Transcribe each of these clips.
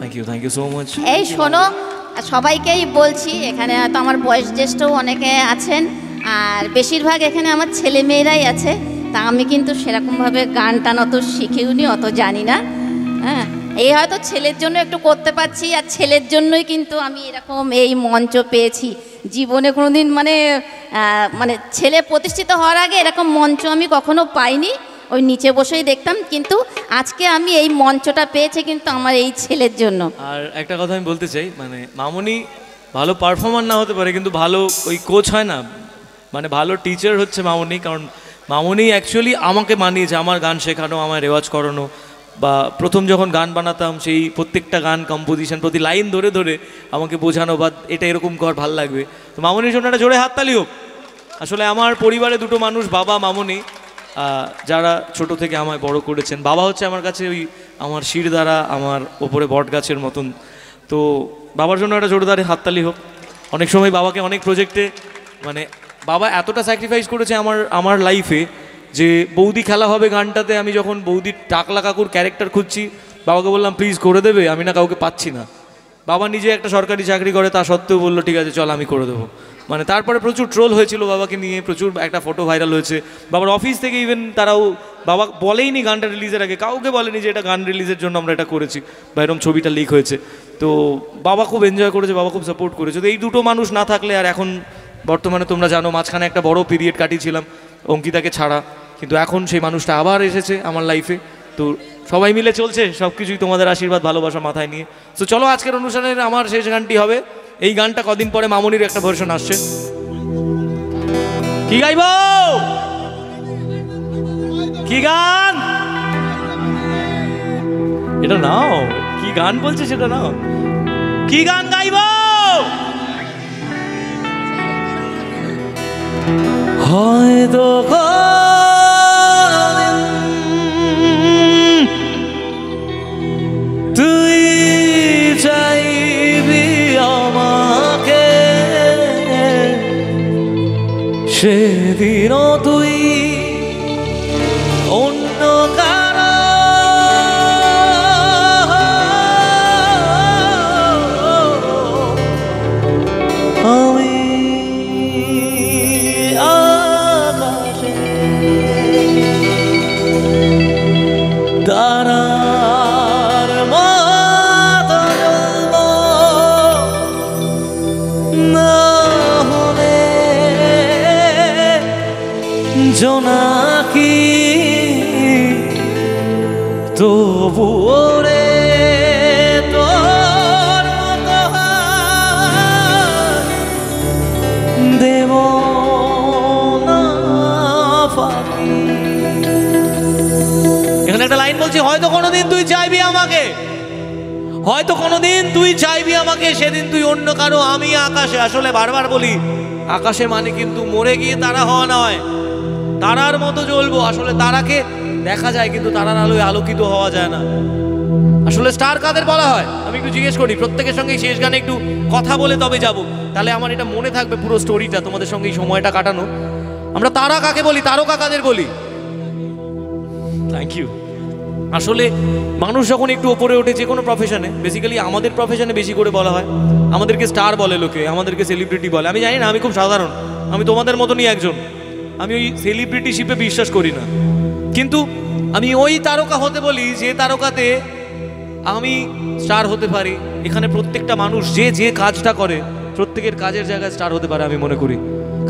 Thank you so much. এই শোনো, সবাইকেই বলছি, এখানে তো আমার বয়স জ্যেষ্ঠও অনেকে আছেন, আর বেশিরভাগ এখানে আমার ছেলে মেয়েরাই আছে। তা আমি কিন্তু সেরকমভাবে গান টান অত শিখেওনি, অত জানি না। হ্যাঁ, এই হয়তো ছেলের জন্য একটু করতে পারছি, আর ছেলের জন্যই কিন্তু আমি এরকম এই মঞ্চ পেয়েছি। জীবনে কোনোদিন মানে ছেলে প্রতিষ্ঠিত হওয়ার আগে এরকম মঞ্চ আমি কখনো পাইনি, ওই নিচে বসেই দেখতাম। কিন্তু আজকে আমি এই মঞ্চটা পেয়েছি কিন্তু আমার এই ছেলের জন্য। আর একটা কথা আমি বলতে চাই, মানে মামনি ভালো পারফর্মার না হতে পারে, কিন্তু ভালো ওই কোচ হয় না, মানে ভালো টিচার হচ্ছে মামনি। কারণ মামনি অ্যাকচুয়ালি আমাকে মানিয়েছে, আমার গান শেখানো, আমার রেওয়াজ করানো, বা প্রথম যখন গান বানাতাম সেই প্রত্যেকটা গান কম্পোজিশন প্রতি লাইন ধরে ধরে আমাকে বোঝানো, বা এটা এরকম কর ভাল লাগবে। তো মামনির জন্য একটা জোরে হাততালি হোক। আসলে আমার পরিবারে দুটো মানুষ, বাবা মামনি, যারা ছোট থেকে আমায় বড় করেছেন। বাবা হচ্ছে আমার কাছে ওই আমার শির দ্বারা, আমার ওপরে বট গাছের মতন। তো বাবার জন্য একটা জোরদার হাততালি হোক। অনেক সময় বাবাকে অনেক প্রজেক্টে, মানে বাবা এতটা স্যাক্রিফাইস করেছে আমার লাইফে, যে বৌদি খেলা হবে গানটাতে আমি যখন বৌদির টাকলা কাকুর ক্যারেক্টার খুঁজছি, বাবাকে বললাম প্লিজ করে দেবে, আমি না কাউকে পাচ্ছি না। বাবা নিজে একটা সরকারি চাকরি করে, তা সত্ত্বেও বললো ঠিক আছে চল আমি করে দেবো। মানে তারপরে প্রচুর ট্রোল হয়েছিল বাবাকে নিয়ে, প্রচুর একটা ফটো ভাইরাল হয়েছে বাবার অফিস থেকে। ইভেন তারাও, বাবা বলেইনি গানটা রিলিজের আগে, কাউকে বলেনি যে এটা গান রিলিজের জন্য আমরা এটা করেছি বা এরকম ছবিটা লিক হয়েছে। তো বাবা খুব এনজয় করেছে, বাবা খুব সাপোর্ট করেছে। তো এই দুটো মানুষ না থাকলে, আর এখন বর্তমানে তোমরা জানো মাঝখানে একটা বড় পিরিয়ড কাটিয়েছিলাম অঙ্কিতাকে ছাড়া, কিন্তু এখন সেই মানুষটা আবার এসেছে আমার লাইফে। তো সবাই মিলে চলছে সব কিছুই তোমাদের আশীর্বাদ ভালোবাসা মাথায় নিয়ে। তো চলো আজকের অনুষ্ঠানের আমার শেষ গানটি হবে এই গানটা। কদিন পরে মামনির একটা ভার্সন আসছে। কি গাইব? কি গান? এটা নাও। কি গান বলছে সেটা নাও। কি গান গাইব? হয়তো তুই চাইবি আমাকে, সেদিনও তুই অন্য কারো আমি আকাশে তারার মতো জ্বলব, না হলে জোনাকি তবুও রে তোর মতো দেব না ফাঁকি। এখানে একটা লাইন বলছি, হয়তো কোনোদিন তুই চাইবি আমাকে, হয়তো কোনোদিন তুই চাইবি আমাকে, সেদিন তুই অন্য কারো আমি আকাশে। আসলে বারবার বলি আকাশে মানে কিন্তু মরে গিয়ে তারা হওয়া নয়, তারার মতো জ্বলবো। আসলে তারাকে দেখা যায় কিন্তু তারার আলোয় আলোকিত হওয়া যায় না। আসলে স্টার কাদের বলা হয় আমি একটু জিজ্ঞেস করি, প্রত্যেকের সঙ্গে শেষ গানে একটু কথা বলে তবে যাব, তাহলে আমার এটা মনে থাকবে পুরো স্টোরিটা, তোমাদের সঙ্গে এই সময়টা কাটানো। আমরা তারা কাকে বলি, তারকা কাদের বলি? Thank you. আসলে মানুষ যখন একটু ওপরে ওঠে যে কোনো প্রফেশনে, বেসিক্যালি আমাদের প্রফেশনে বেশি করে বলা হয়, আমাদেরকে স্টার বলে লোকে, আমাদেরকে সেলিব্রিটি বলে। আমি জানি না, আমি খুব সাধারণ, আমি তোমাদের মতনই একজন। আমি ওই সেলিব্রিটিশিপে বিশ্বাস করি না, কিন্তু আমি ওই তারকা হতে বলি যে তারকাতে আমি স্টার হতে পারি। এখানে প্রত্যেকটা মানুষ যে যে কাজটা করে প্রত্যেকের কাজের জায়গায় স্টার হতে পারে আমি মনে করি।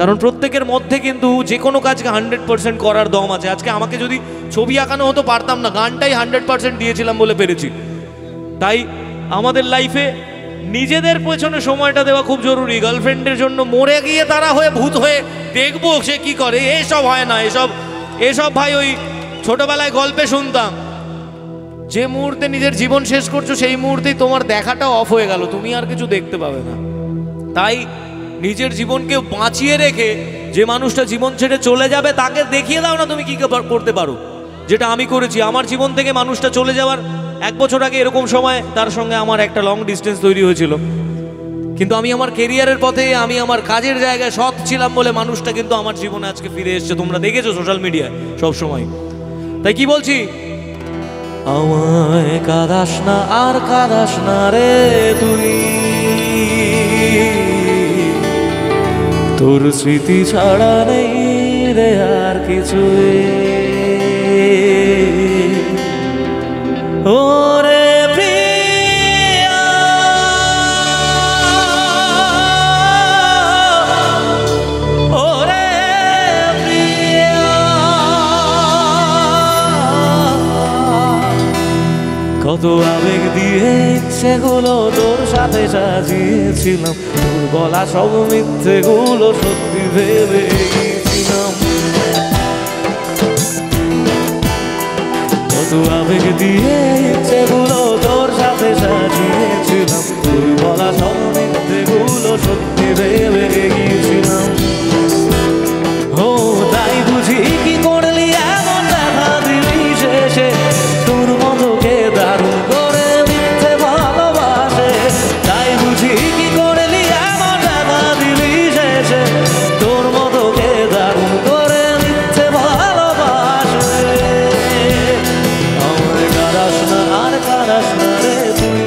কারণ প্রত্যেকের মধ্যে কিন্তু যে কোনো কাজকে 100% করার দম আছে। আজকে আমাকে যদি ছবি আঁকানো হতো পারতাম না, গানটাই 100% দিয়েছিলাম বলে পেরেছি। তাই আমাদের লাইফে নিজেদের পেছনে সময়টা দেওয়া খুব জরুরি। গার্লফ্রেন্ডের জন্য মরে গিয়ে তারা হয়ে ভূত হয়ে দেখবো সে কি করে, এসব হয় না। এসব ভাই ওই ছোটবেলায় গল্পে শুনতাম। যে মুহূর্তে নিজের জীবন শেষ করছো সেই মুহূর্তেই তোমার দেখাটা অফ হয়ে গেল, তুমি আর কিছু দেখতে পাবে না। তাই নিজের জীবনকে বাঁচিয়ে রেখে যে মানুষটা জীবন ছেড়ে চলে যাবে তাকে দেখিয়ে দাও না তুমি কি করতে পারো, যেটা আমি করেছি। আমার জীবন থেকে মানুষটা চলে যাওয়ার 1 বছর আগে এরকম সময় তার সঙ্গে আমার একটা লং ডিস্টেন্স তৈরি হয়েছিল, কিন্তু আমি আমার কেরিয়ারের পথে, আমি আমার কাজের জায়গায় সৎ ছিলাম বলে মানুষটা কিন্তু আমার জীবনে আজকে ফিরে এসেছে। তোমরা দেখেছো সোশ্যাল মিডিয়ায় সব সময়। তাই কি বলছি, আমায় কাঁদাস না আর কাঁদাস না রে তুই, তোর স্মৃতি ছাড়া নেই রে আর কিছুই। ওরে প্রিয়া, ওরে প্রিয়া, কত আবেগ দিয়ে ইচ্ছেগুলো তোর সাথে সাজিয়েছিলাম, তোর বলা সব মিথ্যেগুলো সত্যি ভেবে গিয়েছিলাম। কত আবেগ দিয়ে ইচ্ছেগুলো তোর সাথে সাজিয়েছিলাম, তোর বলা সব মিথ্যেগুলো সত্যি ভেবে গিয়েছিলাম। ও তাই বুঝি কি করলি এমন দেখা দিলি শেষে, তোর মতকে দারুণ করে মিথ্যে ভালোবাসে। তাই বুঝি কি করলি এমন দেখা দিলি শেষে, তোর মতকে দারুণ করে মিথ্যে ভালোবাসে। আমায় কাঁদাস না আর কাঁদাস না রে তুই,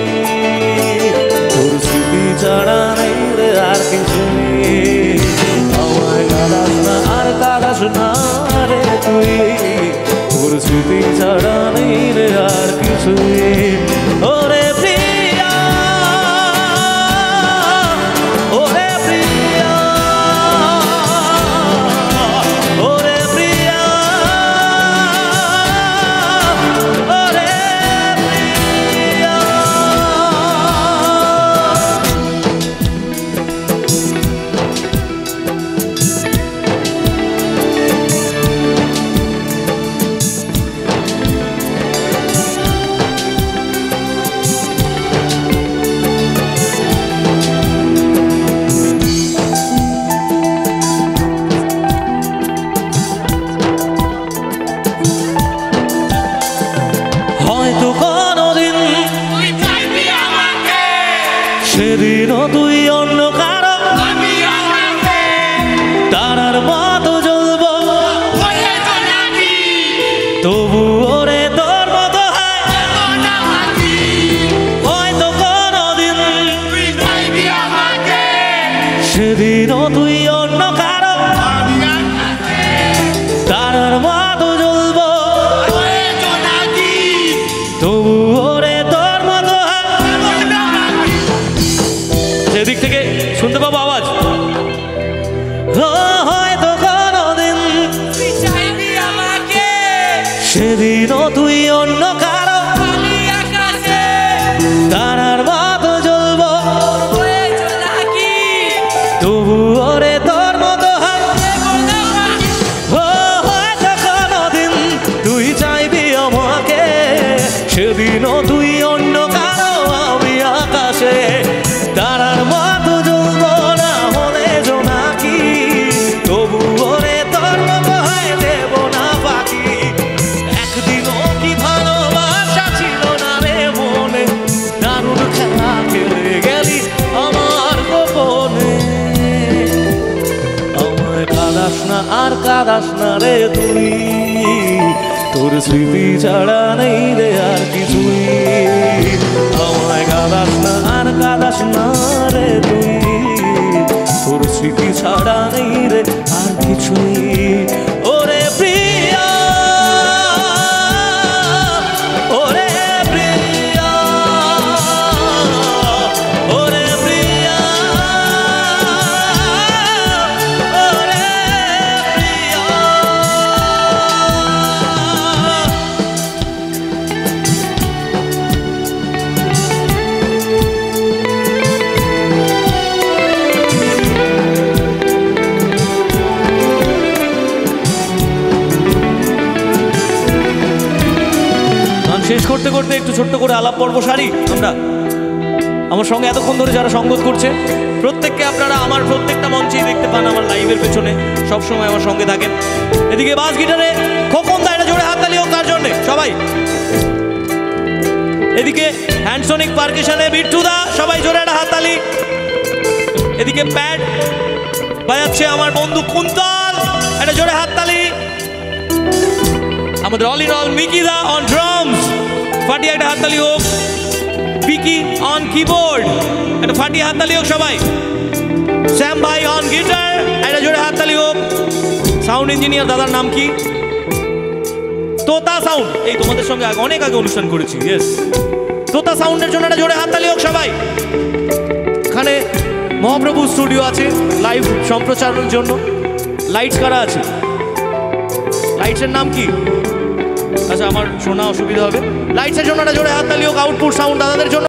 তোর স্মৃতি ছাড়া নেই রে আর কিছুই। আমায় কাঁদাস না আর কাঁদাস না রে তুই, তোর স্মৃতি ছাড়া নেই রে আর কিছুই। ওরে প্রিয়া, ওরে প্রিয়া, ওরে প্রিয়া, ওরে প্রিয়া। হয়তো কোনদিন তুই চাইবি আমাকে, সেদিনও তুই অন্য কারো আমি আমাকে তারার মতো জ্বলবো, হয়ে তো নাকি তবু ওরে তোর মতো হয়। মনা মাটি। হয়তো কোনদিন তুই চাইবি আমাকে, সেদিনও তুই অন্য কারো আমি আমাকে তারার মতো জ্বলবো, হয়ে তো নাকি তবু ওরে তোর মতো হয়। মনা মাটি। সেদিক থেকে শুনতে পাবো আওয়াজ। ও হয়তো কোনদিন তুই চাইবি আমাকে, সেদিনও তুই অন্য কারো আমি আকাশে তারার মতো জ্বলবো, হয়ে তো নাকি তবু ওরে তোর মতো হয়। মনা মাটি। ও হয়তো কোনদিন তুই চাইবি আমাকে, সেদিনও তুই অন্য কারো আমি আকাশে তারার মতো জ্বলবো, না হলে জোনাকি তবু ওরে তোর মতো হয় দেব না বাকি। একদিনও কি ভালোবাসা ছিল না রে মনে, দারুণ খেলা খেলে গেলি আমার গোপনে। আমায় কাঁদাস না আর কাঁদাস না রে তুই, তোর স্মৃতি ছাড়া নেই রে আর কিছুই। আমায় কাঁদাস না আর কাঁদাস না রে তুই, তোর স্মৃতি ছাড়া নেই রে আর কিছুই। ওরে প্রিয়া, ওরে প্রিয়া, ওরে প্রিয়া, ওরে প্রিয়া। শেষ করতে করতে একটু ছোট্ট করে আলাপ পর্ব সারি আমরা। আমার সঙ্গে এতক্ষণ ধরে যারা সঙ্গত করছে প্রত্যেককে আপনারা আমার প্রত্যেকটা মঞ্চেই দেখতে পান, আমার লাইভের পেছনে সবসময় আমার সঙ্গে থাকেন। এদিকে বাস গিটারে খোকন দা, এটা জোরে হাততালি হোক তার জন্যে সবাই। এদিকে হ্যান্ডসনিক পারকাশনে বিট্টু দা, সবাই জোরে একটা হাততালি। এদিকে প্যাড বাজাচ্ছে আমার বন্ধু কুন্তল, একটা জোরে হাততালি। আমাদের অল ইন অল মিকি দা অন ড্রামস, ফাটিয়ে একটা হাততালি হোক। পিকি অন কিবোর্ড, একটা ফাটিয়ে হাততালি হোক সবাই। শ্যাম ভাই অন গিটার, একটা জোরে হাততালি হোক। সাউন্ড ইঞ্জিনিয়ার দাদার নাম কি? তোতা সাউন্ড, এই তোমাদের সঙ্গে অনেক আগে অনুষ্ঠান করেছি। ইয়েস, তোতা সাউন্ডের জন্য একটা জোরে হাততালি হোক সবাই। এখানে মহাপ্রভু স্টুডিও আছে লাইভ সম্প্রচারের জন্য। লাইটস কারা আছে? লাইটসের নাম কি? আচ্ছা, আমার শোনা অসুবিধা হবে। লাইটসের জন্য একটা জোরে হাততালি হোক। আউটপুট সাউন্ড দাদাদের জন্য।